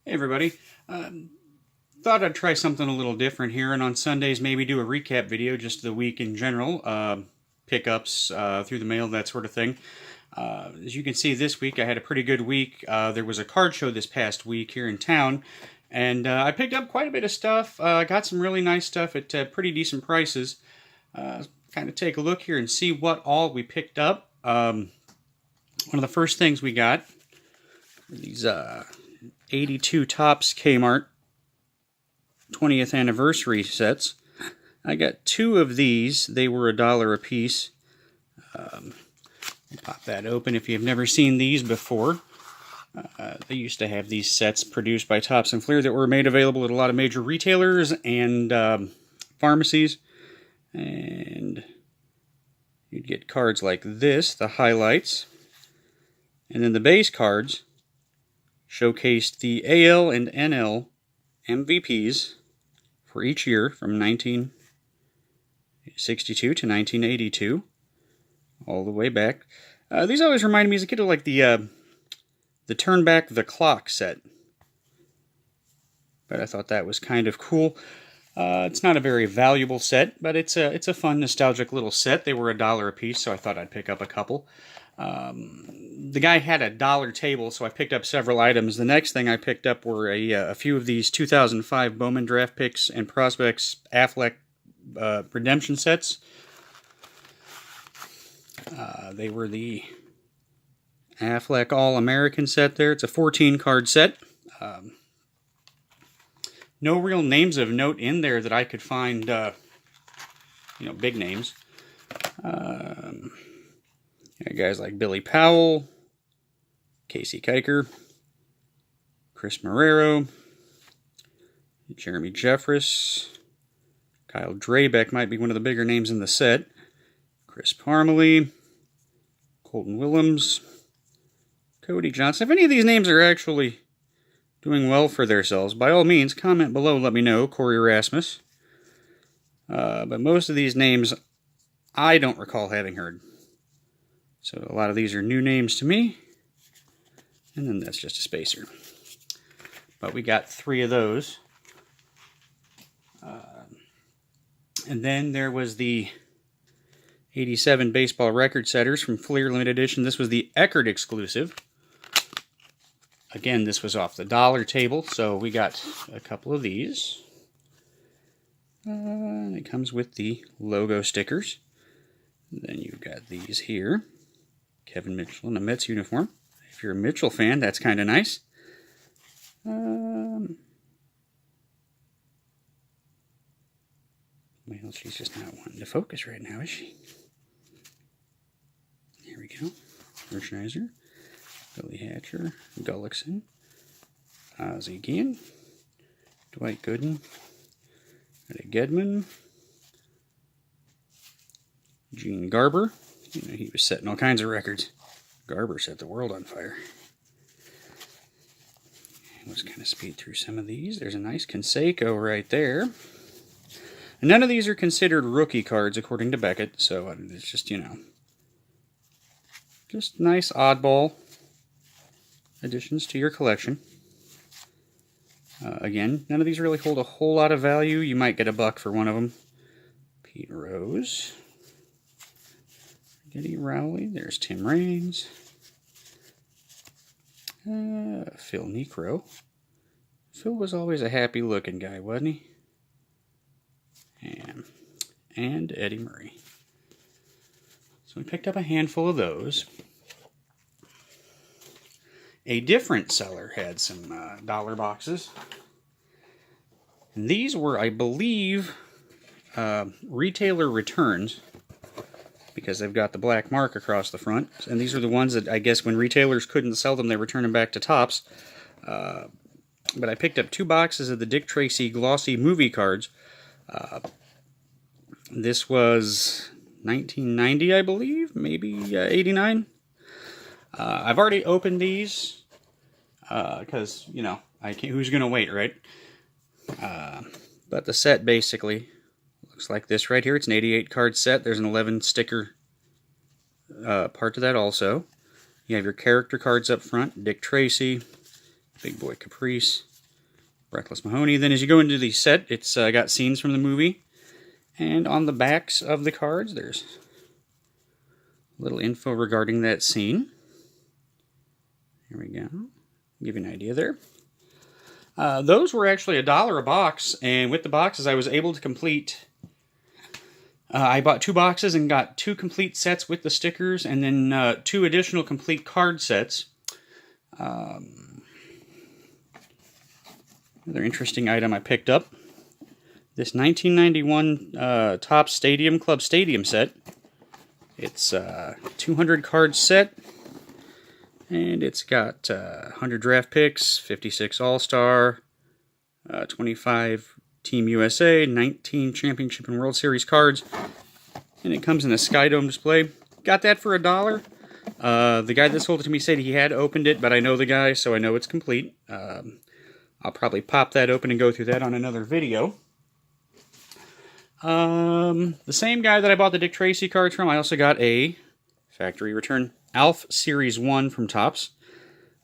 Hey everybody, thought I'd try something a little different here, and on Sundays maybe do a recap video, just the week in general, pickups through the mail, that sort of thing. As you can see, this week I had a pretty good week. There was a card show this past week here in town, and I picked up quite a bit of stuff. Got some really nice stuff at pretty decent prices. Kind of take a look here and see what all we picked up. One of the first things we got were these 82 Topps Kmart 20th anniversary sets. I got two of these. They were $1 a piece. I'll pop that open if you've never seen these before. They used to have these sets produced by Topps and Fleer that were made available at a lot of major retailers and pharmacies. And you'd get cards like this, the highlights. And then the base cards showcased the AL and NL MVPs for each year from 1962 to 1982, all the way back. These always reminded me as a kid of like the Turn Back the Clock set, but I thought that was kind of cool. It's not a very valuable set, but it's a fun, nostalgic little set. They were $1 a piece, so I thought I'd pick up a couple. The guy had a dollar table, so I picked up several items. The next thing I picked up were a few of these 2005 Bowman Draft Picks and Prospects Affleck redemption sets. They were the Affleck All-American set there. It's a 14-card set. No real names of note in there that I could find, big names. Guys like Billy Powell, Casey Kiker, Chris Marrero, Jeremy Jeffress, Kyle Drabek might be one of the bigger names in the set, Chris Parmalee, Colton Willems, Cody Johnson. If any of these names are actually doing well for themselves, by all means, comment below, let me know. Corey Rasmus. But most of these names I don't recall having heard. So a lot of these are new names to me. And then that's just a spacer. But we got 3 of those. And then there was the 87 baseball record setters from Fleer Limited Edition. This was the Eckert exclusive. Again, this was off the dollar table, so we got a couple of these. It comes with the logo stickers. Then you've got these here. Kevin Mitchell in a Mets uniform. If you're a Mitchell fan, that's kind of nice. Well, she's just not wanting to focus right now, is she? Here we go. Hershiser, Billy Hatcher, Gullickson, Ozzie Guillen, Dwight Gooden, Eddie Gedman, Gene Garber. He was setting all kinds of records. Garber set the world on fire. Let's kind of speed through some of these. There's a nice Canseco right there. And none of these are considered rookie cards, according to Beckett, so it's just, just nice oddball additions to your collection. Again, none of these really hold a whole lot of value. You might get $1 for one of them. Pete Rose. Eddie Rowley. There's Tim Raines. Phil Niekro. Phil was always a happy-looking guy, wasn't he? And Eddie Murray. So we picked up a handful of those. A different seller had some dollar boxes. And these were, I believe, retailer returns, because they've got the black mark across the front. And these are the ones that, I guess, when retailers couldn't sell them, they returned them back to Topps. But I picked up 2 boxes of the Dick Tracy glossy movie cards. This was 1990, I believe, maybe 89. I've already opened these, because, I can't, who's going to wait, right? But the set basically looks like this right here. It's an 88 card set. There's an 11 sticker part to that also. You have your character cards up front. Dick Tracy, Big Boy Caprice, Breathless Mahoney. Then as you go into the set, it's got scenes from the movie. And on the backs of the cards, there's a little info regarding that scene. Here we go. Give you an idea there. Those were actually $1 a box, and with the boxes I was able to complete... I bought 2 boxes and got 2 complete sets with the stickers, and then 2 additional complete card sets. Another interesting item I picked up. This 1991 Topps Stadium Club Stadium set. It's a 200 card set, and it's got 100 draft picks, 56 All-Star, 25 Team USA, 19 Championship and World Series cards, and it comes in a Sky Dome display. Got that for $1. The guy that sold it to me said he had opened it, but I know the guy, so I know it's complete. I'll probably pop that open and go through that on another video. The same guy that I bought the Dick Tracy cards from, I also got a factory return Alf Series 1 from Topps.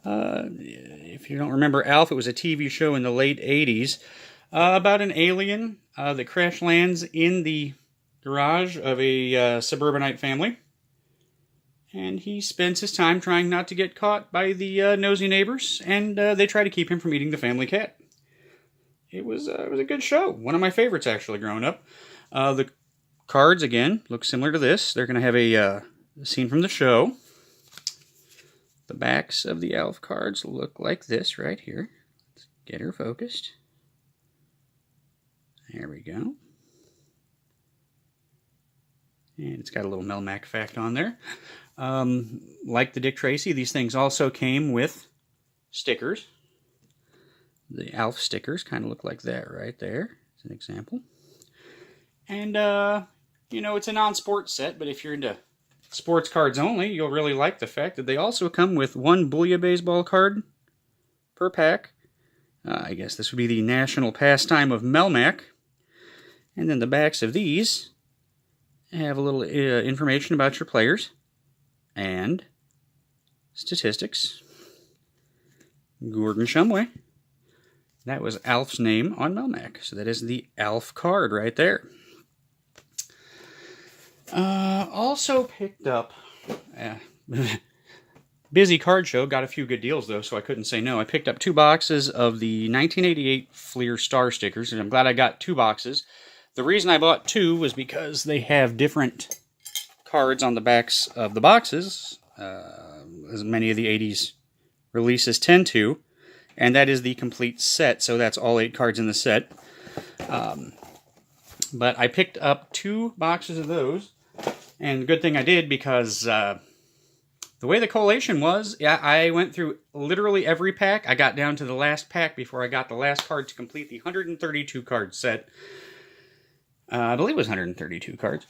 If you don't remember Alf, it was a TV show in the late 80s about an alien that crash lands in the garage of a suburbanite family. And he spends his time trying not to get caught by the nosy neighbors, and they try to keep him from eating the family cat. It was a good show. One of my favorites, actually, growing up. The cards, again, look similar to this. They're going to have a scene from the show. The backs of the Alf cards look like this right here. Let's get her focused. There we go. And it's got a little Melmac fact on there. Like the Dick Tracy, these things also came with stickers. The Alf stickers kind of look like that right there. As an example. And, you know, it's a non-sports set, but if you're into sports cards only, you'll really like the fact that they also come with 1 Booyah Baseball card per pack. I guess this would be the national pastime of Melmac. And then the backs of these have a little information about your players and statistics. Gordon Shumway. That was Alf's name on Melmac. So that is the Alf card right there. Also picked up... busy card show. Got a few good deals, though, so I couldn't say no. I picked up 2 boxes of the 1988 Fleer Star stickers, and I'm glad I got 2 boxes. The reason I bought 2 was because they have different cards on the backs of the boxes, as many of the 80s releases tend to, and that is the complete set, so that's all 8 cards in the set. But I picked up 2 boxes of those, and good thing I did, because the way the collation was, yeah, I went through literally every pack. I got down to the last pack before I got the last card to complete the 132 card set. I believe it was 132 cards.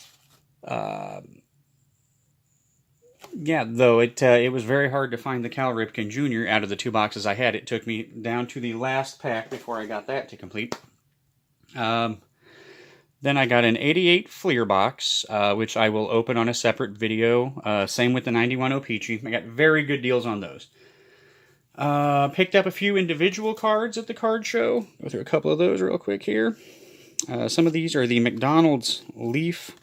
Yeah, though it was very hard to find the Cal Ripken Jr. out of the 2 boxes I had. It took me down to the last pack before I got that to complete. Then I got an 88 Fleer box, which I will open on a separate video. Same with the 91 O-Pee-Chee. I got very good deals on those. Picked up a few individual cards at the card show. Go through a couple of those real quick here. Some of these are the McDonald's Leaf.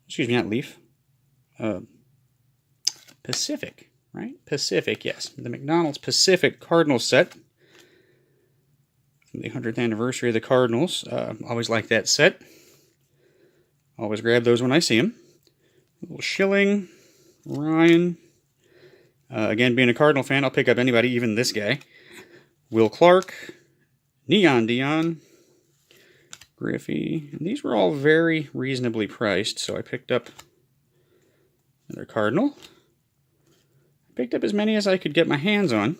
Excuse me, not Leaf. Pacific, right? Pacific, yes. The McDonald's Pacific Cardinal set. The 100th anniversary of the Cardinals. Always like that set. Always grab those when I see them. A little Schilling, Ryan. Again, being a Cardinal fan, I'll pick up anybody, even this guy. Will Clark, Neon Dion, Griffey. And these were all very reasonably priced, so I picked up another Cardinal. Picked up as many as I could get my hands on.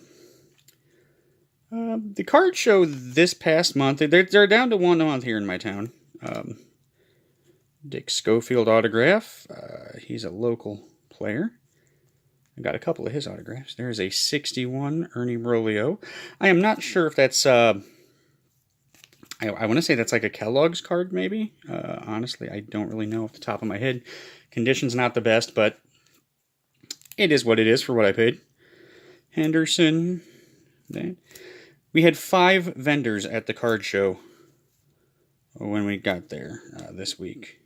The card show this past month, they're down to 1 a month here in my town. Dick Schofield autograph. He's a local player. I got a couple of his autographs. There's a 61 Ernie Broglio. I am not sure if that's... I want to say that's like a Kellogg's card, maybe. Honestly, I don't really know off the top of my head. Condition's not the best, but it is what it is for what I paid. Henderson. We had 5 vendors at the card show when we got there this week.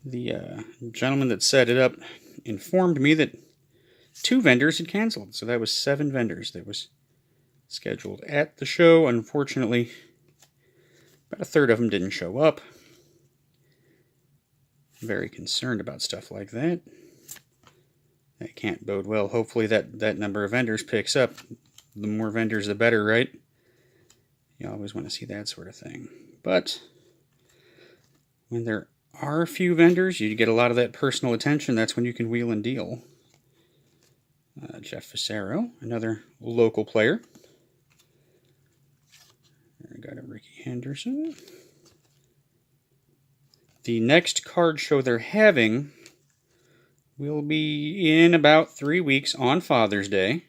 The gentleman that set it up informed me that 2 vendors had canceled, so that was 7 vendors that was scheduled at the show. Unfortunately, about a third of them didn't show up. Very concerned about stuff like that. That can't bode well. Hopefully that number of vendors picks up. The more vendors, the better, right? You always want to see that sort of thing. But when there are a few vendors, you get a lot of that personal attention. That's when you can wheel and deal. Jeff Facero, another local player. I got a Ricky Henderson. The next card show they're having will be in about 3 weeks on Father's Day.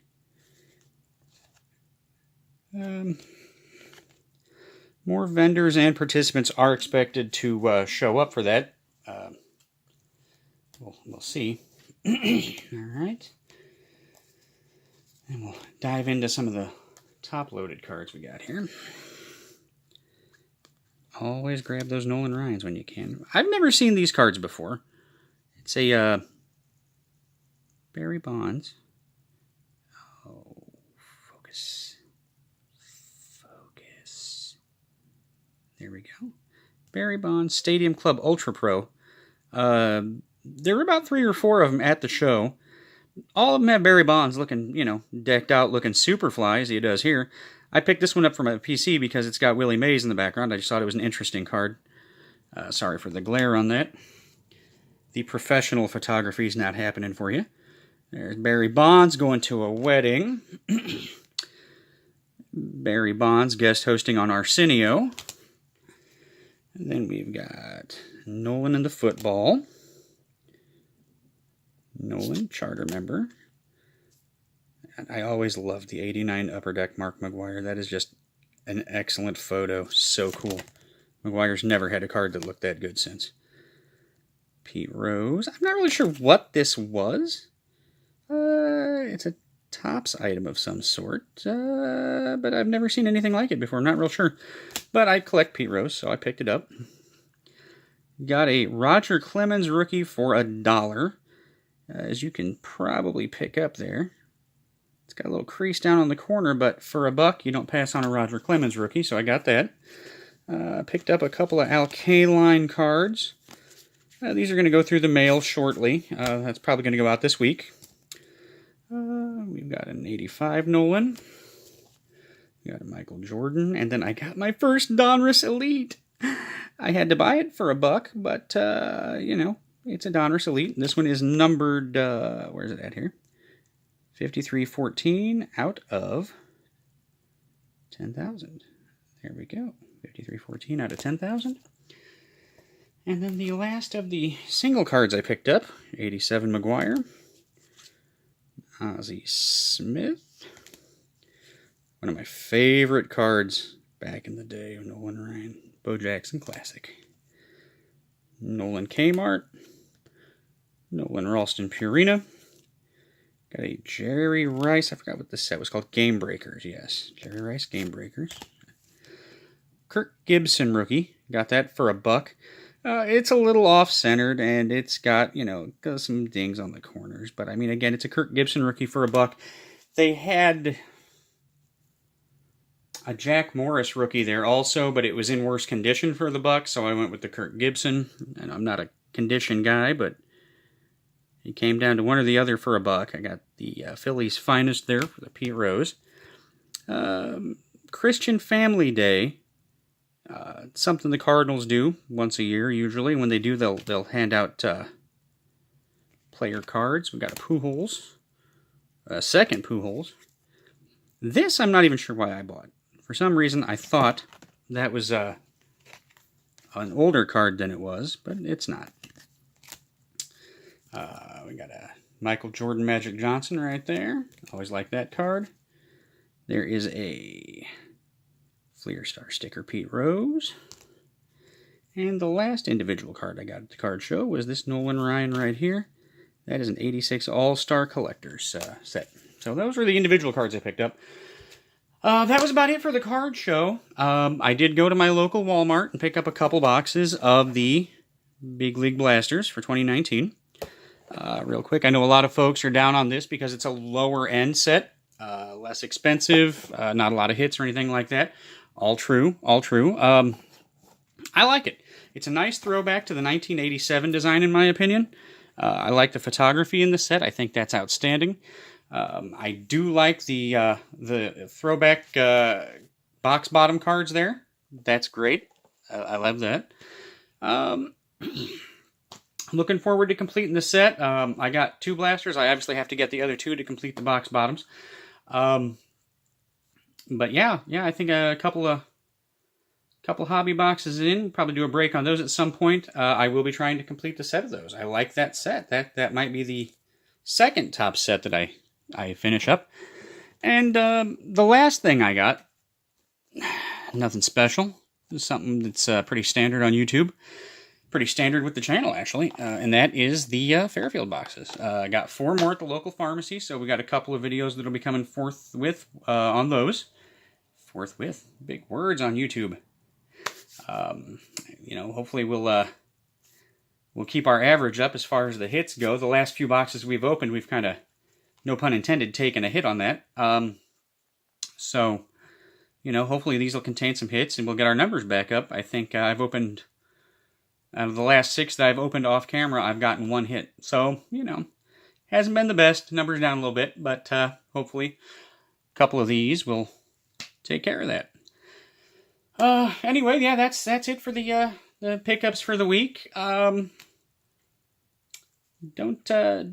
More vendors and participants are expected to show up for that. We'll see. All right. And we'll dive into some of the top-loaded cards we got here. Always grab those Nolan Ryans when you can. I've never seen these cards before. It's a Barry Bonds. Oh, focus. There we go. Barry Bonds Stadium Club Ultra Pro. There were about 3 or 4 of them at the show. All of them have Barry Bonds looking, decked out, looking super fly, as he does here. I picked this one up for my PC because it's got Willie Mays in the background. I just thought it was an interesting card. Sorry for the glare on that. The professional photography is not happening for you. There's Barry Bonds going to a wedding. Barry Bonds guest hosting on Arsenio. And then we've got Nolan in the football. Nolan, charter member. I always loved the 89 Upper Deck Mark McGwire. That is just an excellent photo. So cool. McGwire's never had a card that looked that good since. Pete Rose. I'm not really sure what this was. It's a Topps item of some sort. But I've never seen anything like it before. I'm not real sure. But I collect Pete Rose, so I picked it up. Got a Roger Clemens rookie for $1. As you can probably pick up there. It's got a little crease down on the corner, but for $1, you don't pass on a Roger Clemens rookie, so I got that. Picked up a couple of Al Kaline cards. These are going to go through the mail shortly. That's probably going to go out this week. We've got an 85 Nolan. We got a Michael Jordan, and then I got my first Donruss Elite. I had to buy it for $1, but, it's a Donruss Elite. This one is numbered, where's it at here? 5314 out of 10,000. There we go. 5314 out of 10,000. And then the last of the single cards I picked up, 87 McGwire. Ozzie Smith. One of my favorite cards back in the day of Nolan Ryan. Bo Jackson Classic. Nolan Kmart. Nolan Ralston Purina. Got a Jerry Rice. I forgot what this set was called. Game Breakers, yes. Jerry Rice Game Breakers. Kirk Gibson rookie. Got that for $1. It's a little off-centered, and it's got, some dings on the corners. But, I mean, again, it's a Kirk Gibson rookie for $1. They had a Jack Morris rookie there also, but it was in worse condition for $1, so I went with the Kirk Gibson. And I'm not a condition guy, but it came down to one or the other for $1. I got the Phillies finest there for the Pete Rose. Christian Family Day. Something the Cardinals do once a year, usually. When they do, they'll hand out player cards. We got a Pujols. A second Pujols. This, I'm not even sure why I bought. For some reason, I thought that was an older card than it was, but it's not. We got a Michael Jordan Magic Johnson right there. Always like that card. There is a Fleer Star sticker Pete Rose. And the last individual card I got at the card show was this Nolan Ryan right here. That is an 86 All-Star Collectors set. So those were the individual cards I picked up. That was about it for the card show. I did go to my local Walmart and pick up a couple boxes of the Big League Blasters for 2019. Real quick, I know a lot of folks are down on this because it's a lower end set, less expensive, not a lot of hits or anything like that. All true, all true. I like it. It's a nice throwback to the 1987 design, in my opinion. I like the photography in the set. I think that's outstanding. I do like the throwback box bottom cards there. That's great. I love that. Looking forward to completing the set. I got 2 blasters. I obviously have to get the other 2 to complete the box bottoms. But yeah, I think a couple hobby boxes in. Probably do a break on those at some point. I will be trying to complete the set of those. I like that set. That might be the second top set that I finish up. And the last thing I got, nothing special. It's something that's pretty standard on YouTube. Pretty standard with the channel, actually. And that is the Fairfield boxes. I got 4 more at the local pharmacy, so we got a couple of videos that'll be coming forthwith on those. Forthwith? Big words on YouTube. Hopefully we'll keep our average up as far as the hits go. The last few boxes we've opened, we've kind of, no pun intended, taken a hit on that. So, hopefully these will contain some hits and we'll get our numbers back up. I think I've opened, out of the last 6 that I've opened off camera, I've gotten 1 hit. So, hasn't been the best. Numbers down a little bit, but hopefully a couple of these will take care of that. Anyway, yeah, that's it for the pickups for the week. Don't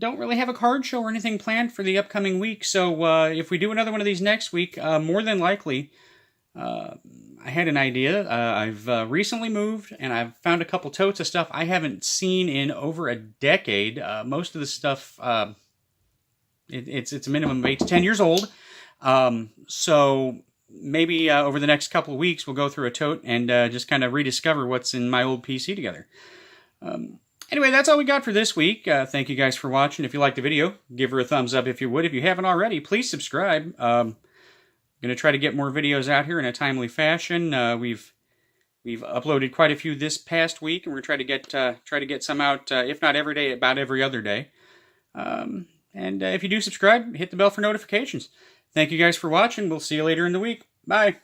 really have a card show or anything planned for the upcoming week, so if we do another one of these next week, more than likely, I had an idea. I've recently moved, and I've found a couple totes of stuff I haven't seen in over a decade. Most of the stuff, it's a minimum of 8 to 10 years old, so maybe over the next couple of weeks we'll go through a tote and just kind of rediscover what's in my old PC together. Anyway, that's all we got for this week. Thank you guys for watching. If you liked the video, give her a thumbs up if you would. If you haven't already, please subscribe. I'm going to try to get more videos out here in a timely fashion. We've uploaded quite a few this past week, and we're trying to get some out, if not every day, about every other day. And if you do subscribe, hit the bell for notifications. Thank you guys for watching. We'll see you later in the week. Bye.